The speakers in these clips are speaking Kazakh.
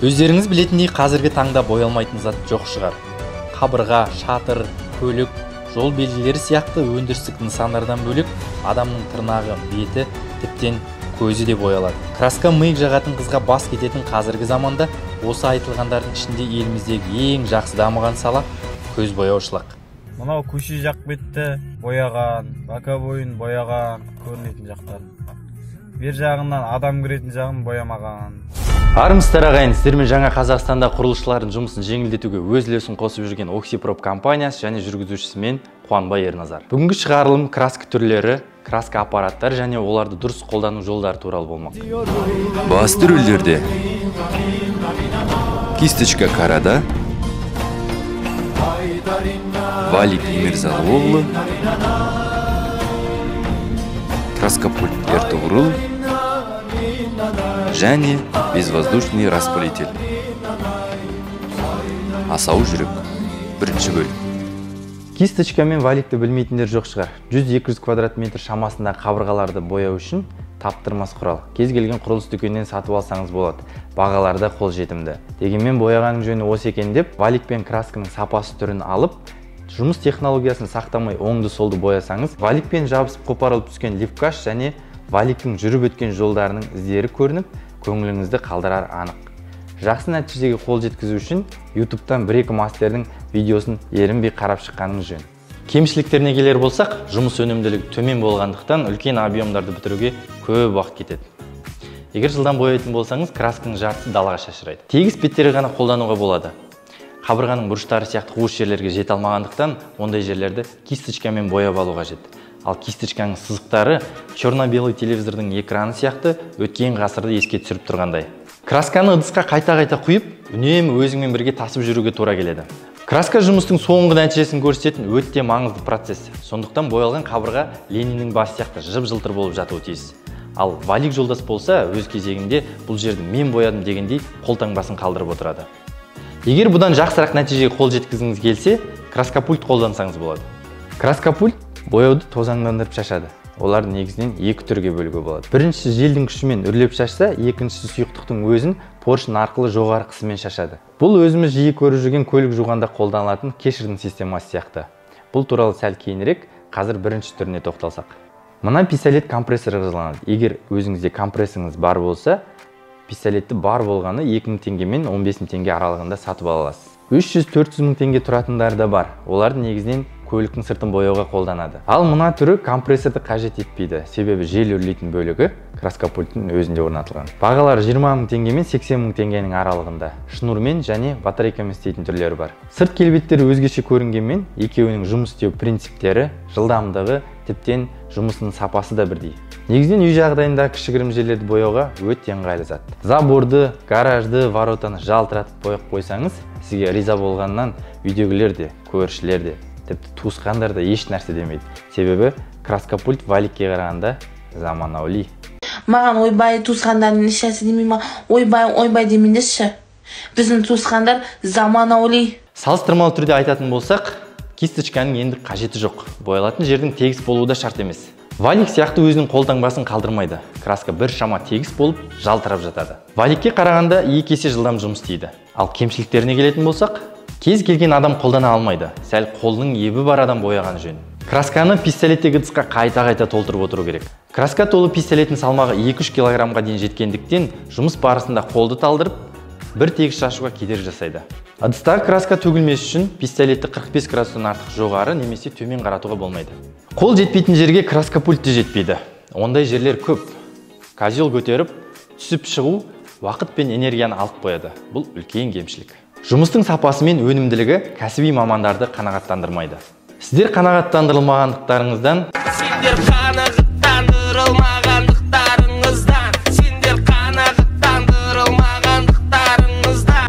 Өздеріңіз білетіндей қазіргі таңда боялмайтын зат жоқ шығар. Қабырға, шатыр, көлік, жол белгілері сияқты өндірістік нысандардан бөлек адамның тырнағы, беті, тіптен көзі де боялады. Краска миық жағатын қызға бас кететін қазіргі заманда осы айтылғандардың ішінде еліміздегі ең жақсы дамыған сала көз бояушылық. Мынау көше жақ бетті бояған, боковойын бояған көрінетін жақтарын. Бер жағынан адам кіретін жағын боямаған. Армысыздар ағайын, сіздермен жаңа Қазақстанда құрылысшылардың жұмысын жеңілдетуге өз үлесін қосып жүрген Оксипроп компаниясы және жүргізушісі мен Қуанбай Ерназар. Бүгінгі шығарылым краска түрлері, краска аппараттары және оларды дұрыс қолдану жолдары туралы болмақ. Басты рөлдерде Кисточка Карада, Валик Имирзалыоğlu, Краскопульт Эртугрул және безвоздушный распылитель. Асау жүрек. Бірінші бөлім. Кисточка мен валикті білмейтіндер жоқ шығар. 100-200 квадрат метр шамасында қабырғаларды бояу үшін таптырмас құрал. Кез келген құрылыс дүкенінен сатып алсаңыз болады. Бағаларда қолжетімді. Дегенмен бояғаның жөні осы екен деп, валик пен красканың сапасы түрін алып, жұмыс технологиясын сақтамай оңды-солды боясаңыз, валик пен жабысып қопарылып түскен лифкаш және валиктің жүріп өткен жолдарының іздері көрініп, көңіліңізді қалдырар анық. Жақсы нәтижеге қол жеткізу үшін YouTube-тан 1-2 мастердің видеосын ерінбей қарап шыққаныңыз жөн. Кемшіліктеріне келер болсақ, жұмыс өнімділігі төмен болғандықтан үлкен объемдарды бітіруге көп уақыт кетеді. Егер жылдам бояйтын болсаңыз, красканың жартысы далаға шашырайды. Тегіс беттерге ғана қолдануға болады. Қабырғаның бұрыштары сияқты қуыс жерлерге жете алмағандықтан, ондай жерлерді кисточкамен бояп алу қажет. Ал кисточканың сызықтары черно-белый телевизордың экраны сияқты өткен ғасырды еске түсіріп тұрғандай. Красканы ыдысқа қайта-қайта құйып, үнемі өзіңмен бірге тасып жүруге тура келеді. Краска жұмыстың соңғы нәтижесін көрсететін өте маңызды процесс. Сондықтан боялған қабырға Лениннің басы сияқты жып-жылтыр болып жатуы тиіс. Ал валик жолдас болса, өз кезегінде бұл жерді мен боядым дегендей қолтаңбасын қалдырып отырады. Егер бұдан жақсырақ нәтижеге қол жеткізгіңіз келсе, краскопульт қолдансаңыз болады. Краскопульт бояуды тозаңдандырып шашады. Оларды негізінен екі түрге бөлуге болады. Біріншісі желдің күшімен үрлеп шашса, екіншісі сұйықтықтың өзін поршын арқылы жоғары қысыммен шашады. Бұл өзіміз жиі көріп жүрген көлік жуғанда қолданылатын кешірдің системасы сияқты. Бұл туралы сәл кейінірек, қазір бірінші түріне тоқталсақ. Мына пистолет компрессор жазылады. Егер өзіңізде компрессорыңыз бар болса, пистолетті бар болғаны 2000 теңге мен 15 000 теңге аралығында сатып ала аласыз. 300-400 мың теңге тұратындары да бар. Оларды негізінен көліктің сыртын бояуға қолданады. Ал мына түрі компрессорды қажет етпейді, себебі жел үрлейтін бөлігі краскопульттың өзінде орнатылған. Бағалары 20 мың теңге мен 80 мың теңгенің аралығында. Шнурмен және батарейкамен істейтін түрлері бар. Сырт келбеттері өзгеше көрінгенмен, екеуінің жұмыс істеу принциптері, жылдамдығы, тіптен жұмысының сапасы да бірдей. Негізінен үй жағдайында кішігірім жерлерді бояуға өте ыңғайлы зат. Заборды, гаражды, воротаны жалтыратып бояп қойсаңыз, сізге риза болғаннан үйдегілер де, көршілер де, тіпті туысқандар да еш нәрсе демейді. Себебі краскопульт валикке қарағанда заманауи. Маған ойбай туысқандардың ешнәрсе демейді ма? Ойбай демеңдерші. Біздің туысқандар заманауи. Салыстырмалы түрде айтатын болсақ, кисточканың енді қажеті жоқ. Боялатын жердің тегіс болуы да шарт емес. Валик сияқты өзінің қолтаңбасын қалдырмайды. Краска бір шама тегіс болып жалтырап жатады. Валикке қарағанда 2 есе жылдам жұмыс істейді. Ал кемшіліктеріне келетін болсақ, кез келген адам қолдана алмайды. Сәл қолының ебі бар адам бояған жөн. Красканы пистолеттегі ыдысқа қайта-қайта толтырып отыру керек. Краска толы пистолеттің салмағы 2-3 килограммға дейін жеткендіктен жұмыс барысында қолды талдырып, бір тегіс шашуға кедергі жасайды. Ыдыстағы краска төгілмес үшін пистолетті 45 градустан артық жоғары немесе төмен қаратуға болмайды. Қол жетпейтін жерге краскопульт те жетпейді. Ондай жерлер көп. Козел көтеріп, түсіп шығу уақыт пен энергияны алып қояды. Бұл үлкен кемшілік. Жұмыстың сапасы мен өнімділігі кәсіби мамандарды қанағаттандырмайды. Сіздер қанағаттандырылмағандықтарыңыздан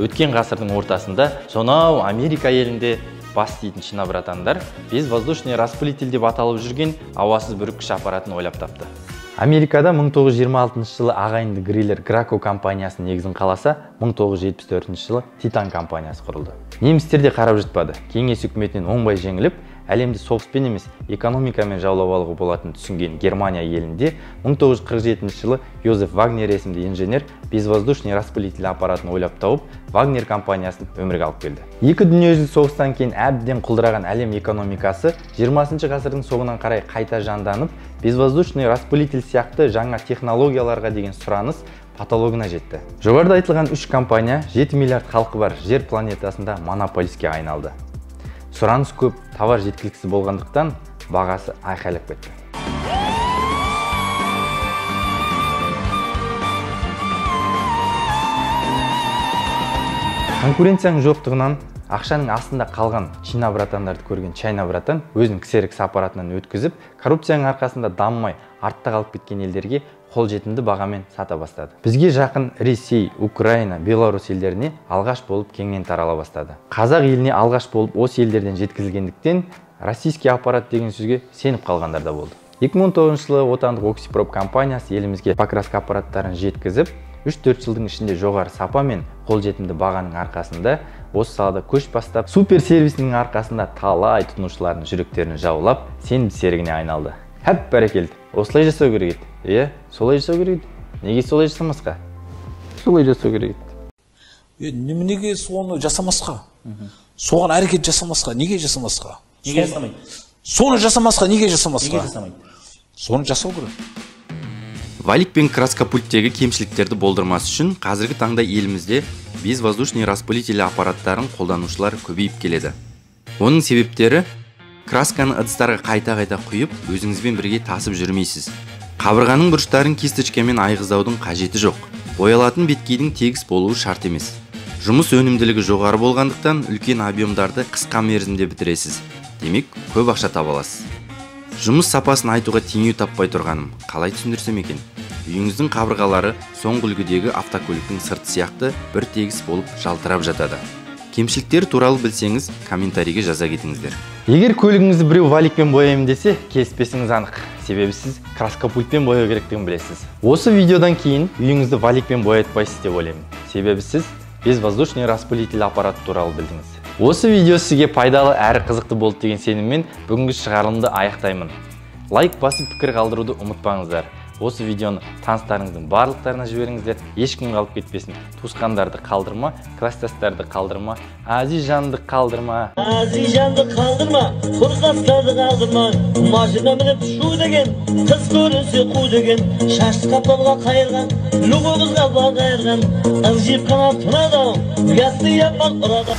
өткен ғасырдың ортасында сонау Америка елінде бас дейтін шинобратандар безвоздушный распылитель деп аталып жүрген ауасыз бүріккіш аппаратын ойлап тапты. Америкада 1926 жылы ағайынды гриллер Graco компаниясының негізін қаласа, 1974 жылы Titan компаниясы құрылды. Немістер де қарап жатпады. Кеңес үкіметінен оңбай жеңіліп, әлемді соғыспен емес, экономикамен жаулап алуға болатынын түсінген Германия елінде 1947 жылы Йозеф Вагнер есімді инженер безвоздушный распылитель аппаратын ойлап тауып, Вагнер компаниясын өмірге алып келді. Екі дүниежүзілік соғыстан кейін әбден құлдыраған әлем экономикасы 20 ғасырдың соңынан қарай қайта жанданып, безвоздушный распылитель сияқты жаңа технологияларға деген сұраныс патологына жетті. Жоғарыда айтылған 3 компания 7 миллиард халқы бар жер планетасында монополиске айналды. Сұраныс көп, товар жеткіліксіз болғандықтан бағасы айқайлап кетті. Конкуренцияның жоқтығынан ақшаның астында қалған Чина братандарды көрген Чайна братан өзінің ксерокс аппаратынан өткізіп, коррупцияның арқасында дамымай артта қалып кеткен елдерге қолжетімді бағамен сата бастады. Бізге жақын Ресей, Украина, Беларусь елдеріне алғаш болып кеңінен тарала бастады. Қазақ еліне алғаш болып осы елдерден жеткізілгендіктен российский аппарат деген сөзге сеніп қалғандар да болды. 2019 жылы отандық Оксипроп компаниясы елімізге покраска аппараттарын жеткізіп, 3-4 жылдың ішінде жоғары сапа мен қолжетімді бағаның арқасында осы салада көш бастап, супер сервисінің арқасында талай тұтынушылардың жүректерін жаулап, сенімді серігіне айналды. Әп бәрекелді. Осылай жасау керек еді. Солай жасау керек еді. Неге солай жасамасқа? Солай жасау керек еді. Неге соны жасамасқа? Соған әрекет жасамасқа? Неге жасамасқа? Неге жасамайды? Соны жасамасқа, неге жасамасқа? Соны жасау керек. Валик пен краска пульттегі кемшіліктерді болдырмас үшін қазіргі таңда елімізде безвоздушный распылитель аппараттарын қолданушылар көбейіп келеді. Оның себептері красканы ыдыстарға қайта-қайта құйып, өзіңізбен бірге тасып жүрмейсіз. Қабырғаның бұрыштарын кисточкамен айғыздаудың қажеті жоқ. Боялатын беткейдің тегіс болуы шарт емес. Жұмыс өнімділігі жоғары болғандықтан үлкен объемдарды қысқа мерзімде бітіресіз. Демек, көп ақша таба аласыз. Жұмыс сапасын айтуға теңеу таппай тұрғаным, қалай түсіндірсем екен? Үйіңіздің қабырғалары соңғы үлгідегі автокөліктің сырты сияқты бір тегіс болып жалтырап жатады. Кемшіліктер туралы білсеңіз, комментарийге жаза кетіңіздер. Егер көлігіңізді біреу валикпен бояймын десе, келіспесіңіз анық. Себебі сіз краска пультпен бояу керектігін білесіз. Осы видеодан кейін үйіңізді валикпен боятпайсыз деп ойлаймын. Себебі сіз безвоздушный распылитель аппараты туралы білдіңіз. Осы видео сізге пайдалы әрі қызықты болды деген сеніммен бүгінгі шығарылымды аяқтаймын. Лайк басып пікір қалдыруды ұмытпаңыздар. Осы видеоны таныстарыңыздың барлықтарына жіберіңіздер. Ешкім қалып кетпесін. Туысқандарды қалдырма, класстастарды қалдырма, Азизжанды қалдырма. Азизжанды қалдырма, құрдастарды қалдырма. Машина мініп шу деген, қыз көрінсе қу деген. Шашты қапталға қайырған, луғы қызға бағайырған. Ыз жеп қанат тұнады, ұятты yapmak ұрады.